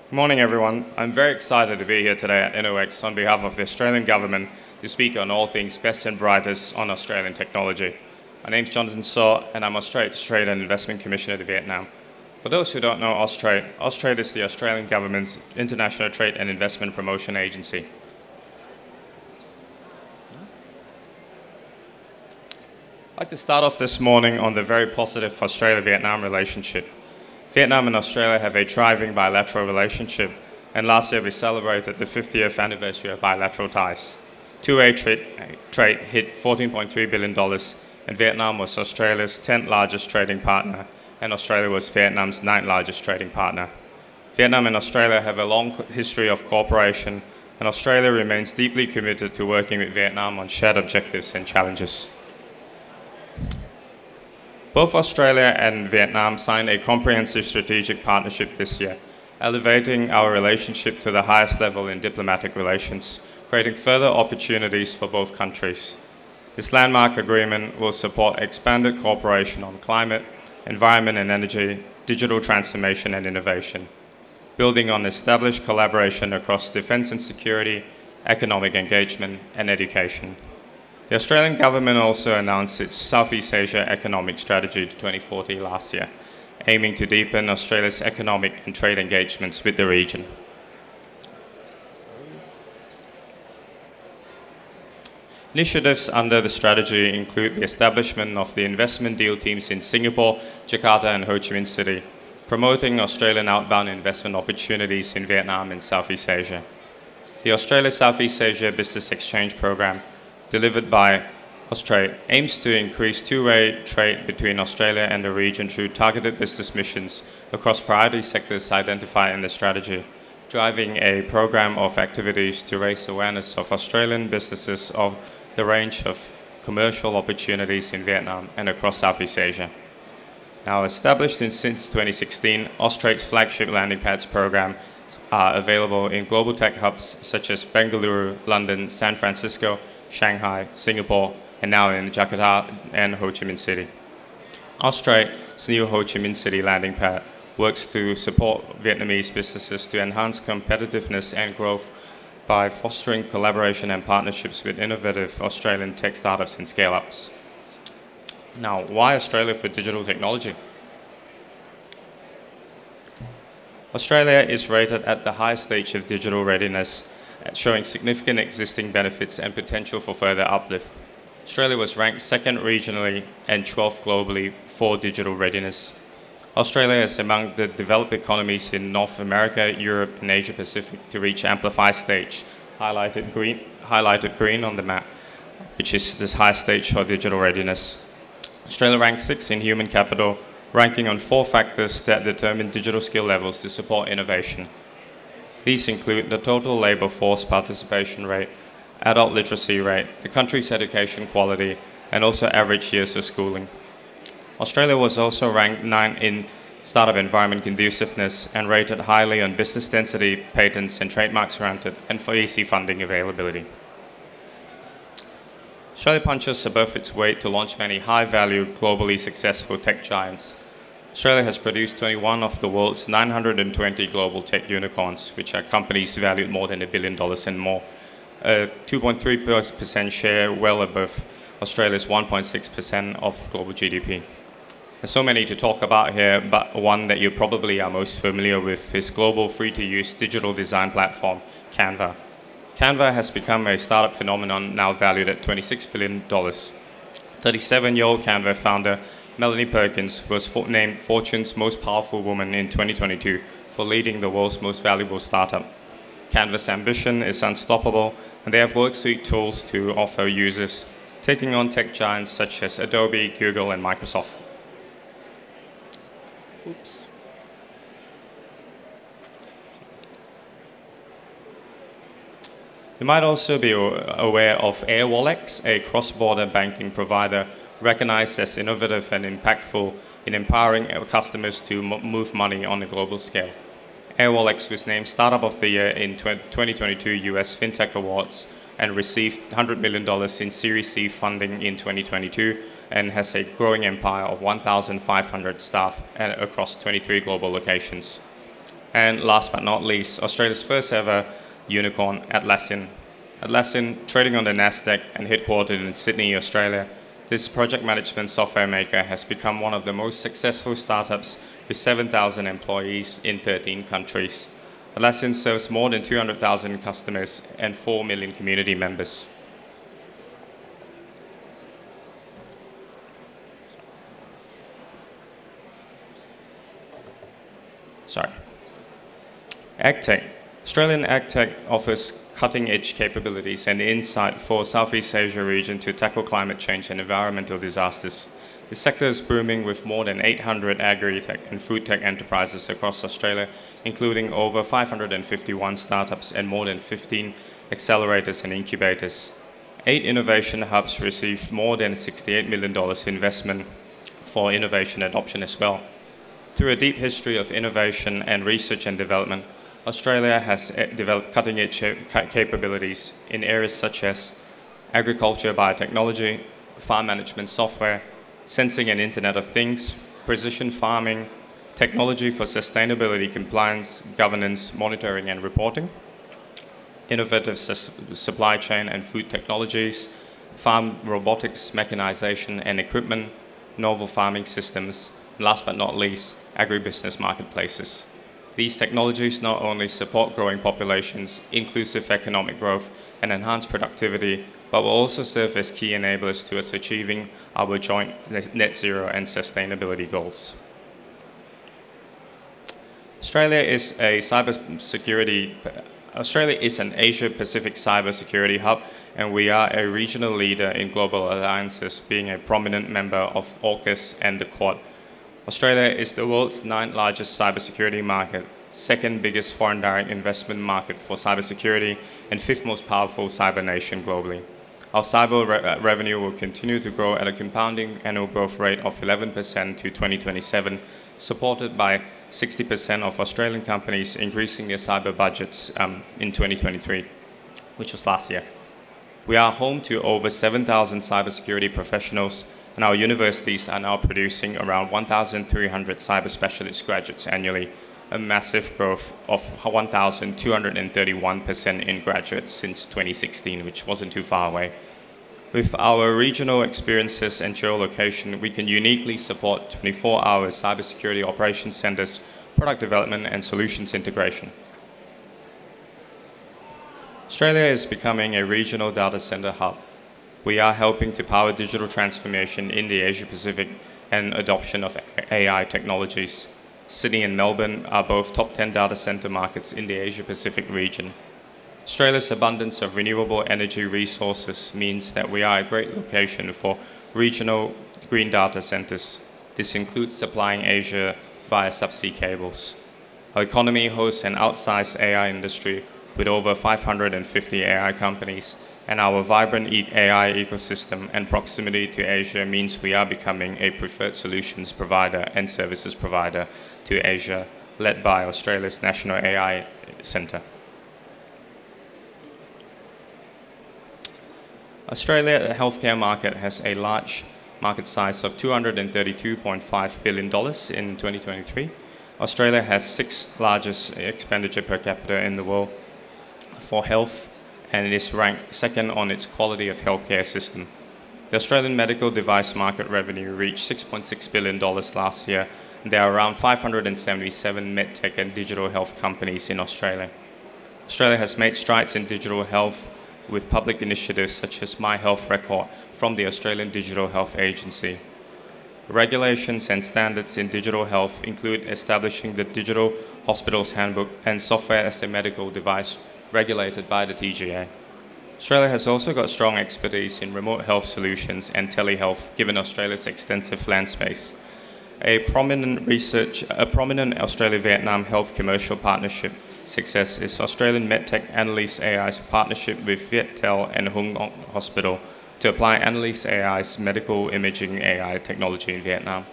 Good morning, everyone. I'm very excited to be here today at InnoX on behalf of the Australian Government to speak on all things best and brightest on Australian technology. My name's Jonathan Saw, and I'm Australia's Trade and Investment Commissioner to Vietnam. For those who don't know Austrade, Austrade is the Australian Government's international trade and investment promotion agency. I'd like to start off this morning on the very positive Australia-Vietnam relationship. Vietnam and Australia have a thriving bilateral relationship, and last year we celebrated the 50th anniversary of bilateral ties. Two-way trade hit $14.3 billion, and Vietnam was Australia's 10th largest trading partner, and Australia was Vietnam's 9th largest trading partner. Vietnam and Australia have a long history of cooperation, and Australia remains deeply committed to working with Vietnam on shared objectives and challenges. Both Australia and Vietnam signed a comprehensive strategic partnership this year, elevating our relationship to the highest level in diplomatic relations, creating further opportunities for both countries. This landmark agreement will support expanded cooperation on climate, environment and energy, digital transformation and innovation, building on established collaboration across defence and security, economic engagement and education. The Australian Government also announced its Southeast Asia Economic Strategy to 2040 last year, aiming to deepen Australia's economic and trade engagements with the region. Initiatives under the strategy include the establishment of the investment deal teams in Singapore, Jakarta and Ho Chi Minh City, promoting Australian outbound investment opportunities in Vietnam and Southeast Asia. The Australia-Southeast Asia Business Exchange Program, delivered by Austrade, aims to increase two-way trade between Australia and the region through targeted business missions across priority sectors identified in the strategy, driving a program of activities to raise awareness of Australian businesses of the range of commercial opportunities in Vietnam and across Southeast Asia. Now established since 2016, Austrade's flagship landing pads program are available in global tech hubs such as Bengaluru, London, San Francisco, Shanghai, Singapore, and now in Jakarta and Ho Chi Minh City. Austrade's new Ho Chi Minh City landing pad works to support Vietnamese businesses to enhance competitiveness and growth by fostering collaboration and partnerships with innovative Australian tech startups and scale-ups. Now, why Australia for digital technology? Australia is rated at the highest stage of digital readiness, showing significant existing benefits and potential for further uplift. Australia was ranked second regionally and 12th globally for digital readiness. Australia is among the developed economies in North America, Europe, and Asia Pacific to reach Amplify stage, highlighted green on the map, which is this highest stage for digital readiness. Australia ranks 6th in human capital, ranking on 4 factors that determine digital skill levels to support innovation. These include the total labour force participation rate, adult literacy rate, the country's education quality, and also average years of schooling. Australia was also ranked 9th in startup environment conduciveness and rated highly on business density, patents and trademarks granted, and for VC funding availability. Australia punches above its weight to launch many high-value, globally successful tech giants. Australia has produced 21 of the world's 920 global tech unicorns, which are companies valued more than $1 billion and more. A 2.3% share, well above Australia's 1.6% of global GDP. There's so many to talk about here, but one that you probably are most familiar with is global free-to-use digital design platform, Canva. Canva has become a startup phenomenon now valued at $26 billion. 37-year-old Canva founder Melanie Perkins was named Fortune's most powerful woman in 2022 for leading the world's most valuable startup. Canva's ambition is unstoppable, and they have worksuite tools to offer users, taking on tech giants such as Adobe, Google, and Microsoft. Oops. You might also be aware of Airwallex, a cross-border banking provider recognized as innovative and impactful in empowering customers to move money on a global scale. Airwallex was named Startup of the Year in 2022 US FinTech Awards and received $100 million in Series C funding in 2022 and has a growing empire of 1,500 staff across 23 global locations. And last but not least, Australia's first ever unicorn, Atlassian. Atlassian, trading on the Nasdaq and headquartered in Sydney, Australia, this project management software maker has become one of the most successful startups with 7,000 employees in 13 countries. Atlassian serves more than 200,000 customers and 4 million community members. AgTech. Australian AgTech offers cutting-edge capabilities and insight for Southeast Asia region to tackle climate change and environmental disasters. The sector is booming with more than 800 agri-tech and food tech enterprises across Australia, including over 551 startups and more than 15 accelerators and incubators. 8 innovation hubs received more than $68 million investment for innovation adoption as well. Through a deep history of innovation and research and development, Australia has developed cutting-edge capabilities in areas such as agriculture, biotechnology, farm management software, sensing and Internet of Things, precision farming, technology for sustainability compliance, governance, monitoring and reporting, innovative supply chain and food technologies, farm robotics, mechanization and equipment, novel farming systems, and last but not least, agribusiness marketplaces. These technologies not only support growing populations, inclusive economic growth, and enhance productivity, but will also serve as key enablers to us achieving our joint net zero and sustainability goals. Australia is an Asia-Pacific cybersecurity hub, and we are a regional leader in global alliances, being a prominent member of AUKUS and the Quad. Australia is the world's 9th largest cybersecurity market, 2nd biggest foreign direct investment market for cybersecurity, and 5th most powerful cyber nation globally. Our cyber revenue will continue to grow at a compounding annual growth rate of 11% to 2027, supported by 60% of Australian companies increasing their cyber budgets in 2023, which was last year. We are home to over 7,000 cybersecurity professionals, and our universities are now producing around 1,300 cyber specialist graduates annually, a massive growth of 1,231% in graduates since 2016, which wasn't too far away. With our regional experiences and geolocation, we can uniquely support 24-hour cybersecurity operations centers, product development, and solutions integration. Australia is becoming a regional data center hub. We are helping to power digital transformation in the Asia-Pacific and adoption of AI technologies. Sydney and Melbourne are both top 10 data center markets in the Asia-Pacific region. Australia's abundance of renewable energy resources means that we are a great location for regional green data centers. This includes supplying Asia via subsea cables. Our economy hosts an outsized AI industry with over 550 AI companies, and our vibrant AI ecosystem and proximity to Asia means we are becoming a preferred solutions provider and services provider to Asia, led by Australia's National AI Centre. Australia, the healthcare market, has a large market size of $232.5 billion in 2023. Australia has 6th largest expenditure per capita in the world for health, and it is ranked 2nd on its quality of healthcare system. The Australian medical device market revenue reached $6.6 billion last year, and there are around 577 medtech and digital health companies in Australia. Australia has made strides in digital health with public initiatives such as My Health Record from the Australian Digital Health Agency. Regulations and standards in digital health include establishing the Digital Hospitals Handbook and software as a medical device regulated by the TGA. Australia has also got strong expertise in remote health solutions and telehealth, given Australia's extensive land space. A prominent Australia-Vietnam health commercial partnership success is Australian medtech Annalise AI's partnership with Viettel and Hung Ngong Hospital to apply Annalise AI's medical imaging AI technology in Vietnam.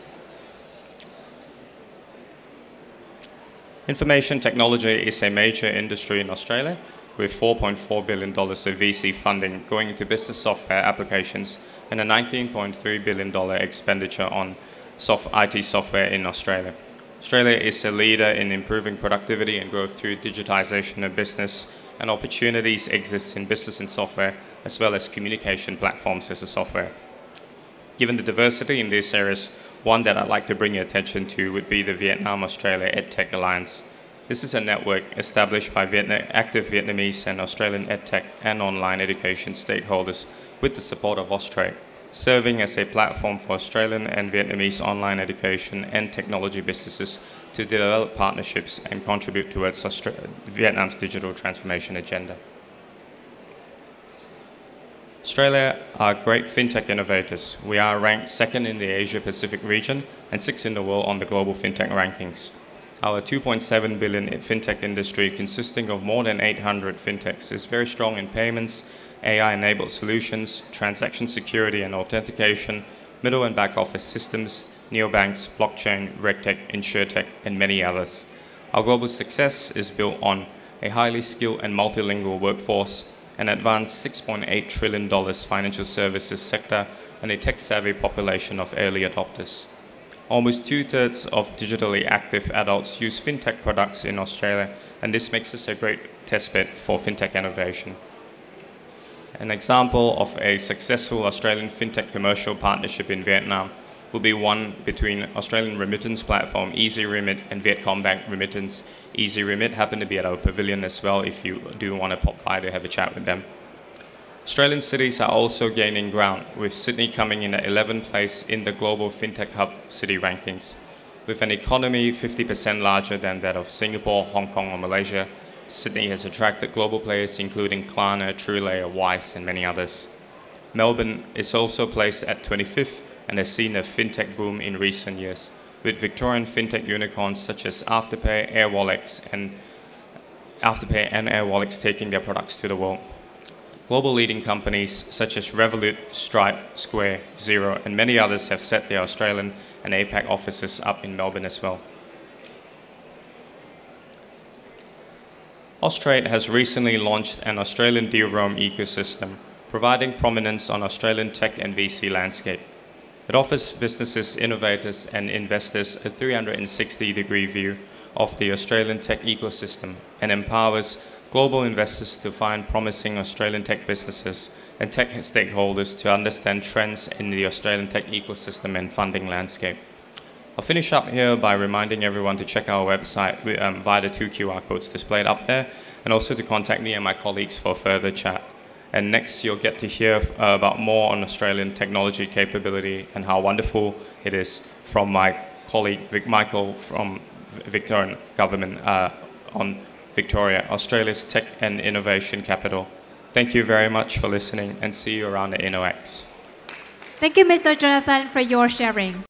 Information technology is a major industry in Australia, with $4.4 billion of VC funding going into business software applications and a $19.3 billion expenditure on IT software in Australia. Australia is a leader in improving productivity and growth through digitization of business, and opportunities exist in business and software, as well as communication platforms as a software. Given the diversity in these areas, one that I'd like to bring your attention to would be the Vietnam-Australia EdTech Alliance. This is a network established by active Vietnamese and Australian EdTech and online education stakeholders with the support of Austrade, serving as a platform for Australian and Vietnamese online education and technology businesses to develop partnerships and contribute towards Vietnam's digital transformation agenda. Australia are great fintech innovators. We are ranked second in the Asia-Pacific region and sixth in the world on the global fintech rankings. Our 2.7 billion fintech industry, consisting of more than 800 fintechs, is very strong in payments, AI-enabled solutions, transaction security and authentication, middle and back office systems, neobanks, blockchain, regtech, insurtech, and many others. Our global success is built on a highly skilled and multilingual workforce, an advanced $6.8 trillion financial services sector, and a tech-savvy population of early adopters. Almost 2/3 of digitally active adults use fintech products in Australia, and this makes us a great testbed for fintech innovation. An example of a successful Australian fintech commercial partnership in Vietnam will be one between Australian remittance platform EasyRemit and Vietcombank Remittance. EasyRemit happen to be at our pavilion as well if you do want to pop by to have a chat with them. Australian cities are also gaining ground, with Sydney coming in at 11th place in the global fintech hub city rankings. With an economy 50% larger than that of Singapore, Hong Kong or Malaysia, Sydney has attracted global players including Klarna, TrueLayer, Wise and many others. Melbourne is also placed at 25th and has seen a fintech boom in recent years, with Victorian fintech unicorns such as Afterpay, Airwallex and Airwallex taking their products to the world. Global leading companies such as Revolut, Stripe, Square, Xero and many others have set their Australian and APAC offices up in Melbourne as well. Austrade has recently launched an Australian deal roam ecosystem, providing prominence on Australian tech and VC landscape. It offers businesses, innovators and investors a 360-degree view of the Australian tech ecosystem and empowers global investors to find promising Australian tech businesses and tech stakeholders to understand trends in the Australian tech ecosystem and funding landscape. I'll finish up here by reminding everyone to check our website via the 2 QR codes displayed up there, and also to contact me and my colleagues for further chat. And next you'll get to hear about more on Australian technology capability and how wonderful it is from my colleague Michael from Victorian Government on Victoria, Australia's tech and innovation capital. Thank you very much for listening and see you around at InnoX. Thank you, Mr. Jonathan, for your sharing.